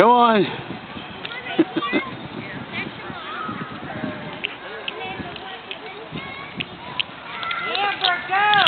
Come on. Amber, go!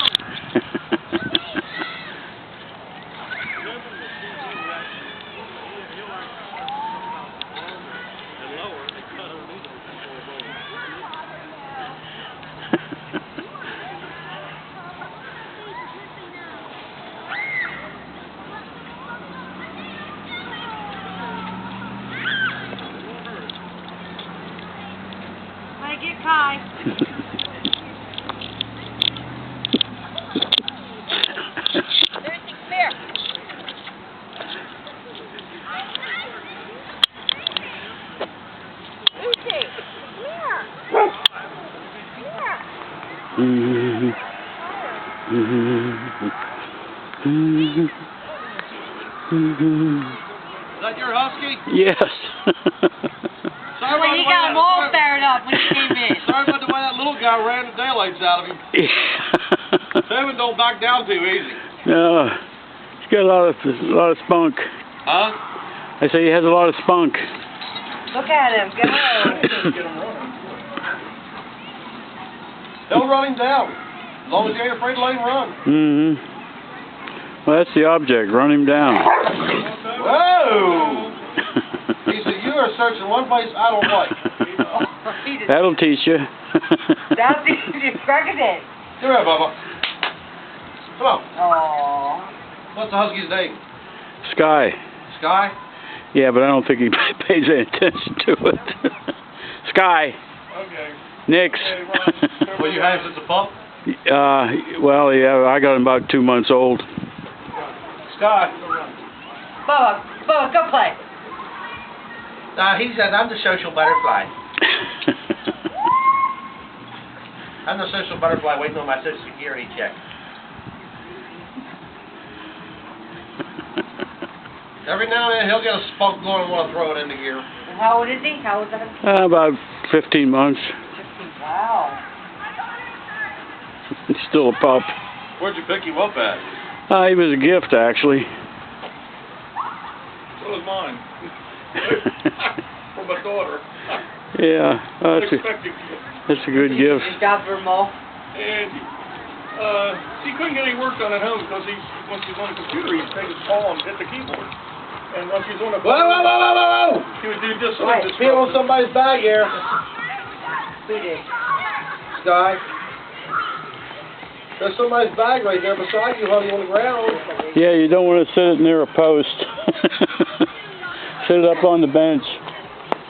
Get Kai. Is that your Husky? Yes. Well, you got them all fired up when you came in. Sorry about the way that little guy ran the daylights out of him. Seven don't back down too easy. No, he's got a lot of spunk. Huh? I say he has a lot of spunk. Look at him, go. They'll run him down. As long as you ain't afraid to let him run. Mm-hmm. Well, that's the object. Run him down. Whoa! He said, you are searching one place I don't like. That'll teach you. That'll teach you pregnant. Come here, Bubba. Come on. Aww. What's the Husky's name? Sky. Sky? Yeah, but I don't think he pays any attention to it. Sky. Okay. Nix. Well, you had him since a pup? Well, yeah, I got him about 2 months old. Sky. Bubba, go play. He said, I'm the social butterfly. I'm the social butterfly waiting on my Social Security check. Every now and then he'll get a spunk going and want to throw it into gear. And how old is he? How old is that? About 15 months. 15. Wow. He's still a pup. Where'd you pick him up at? He was a gift, actually. So was mine. From my daughter. Yeah, that's a good gift. Good job for them all. And he couldn't get any work done at home because once he's on the computer, he'd take his paw and hit the keyboard. And once he's on the Whoa! he would do just Right. like this. Feel on somebody's bag here. Who did? Sky. There's somebody's bag right there beside you, honey, on the ground. Yeah, you don't want to sit it near a post. Sit it up on the bench.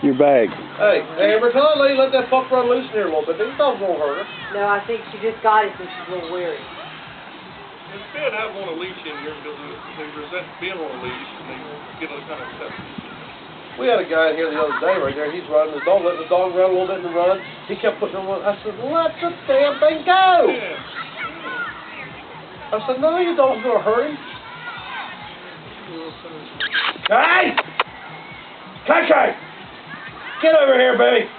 Your bag. Hey, Amber, tell that lady let that pup run loose in here a little bit. These dogs won't hurt her. No, I think she just got it, so she's a little weary. It's bad having on a leash in here because they resent being on a leash and they get a kind of acceptance. We had a guy in here the other day right there. He's riding his dog, letting the dog run a little bit in the run. He kept putting him on. I said, let the damn thing go. Yeah. I said, no, you don't go hurry. Hey! Kai! Get over here, baby.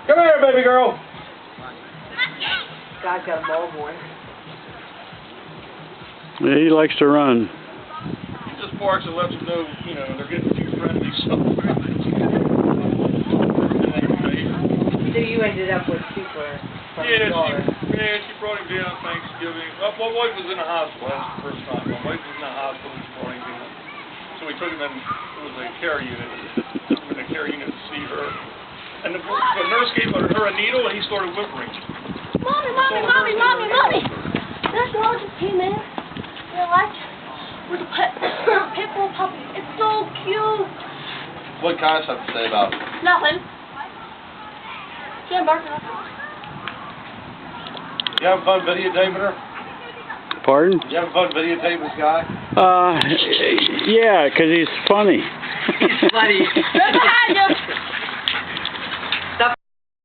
Come here, baby girl. God's got a ball boy. Yeah, he likes to run. He just barks and lets them know, they're getting too friendly. So you ended up with Super from your daughter. She brought him down Thanksgiving. My wife was in the hospital. That was the first time. My wife was in the hospital and she brought him down. So we took him in. It was a care unit. In the care unit to see her. And the nurse gave her a needle and he started whimpering. Mommy. This dog just came in. With a pit bull puppy. It's so cute. What kind of stuff to say about it? Nothing. She ain't barking. You having fun videotaping her? Pardon? You having fun videotaping this guy? Yeah, 'cause he's funny. He's funny. Look behind you.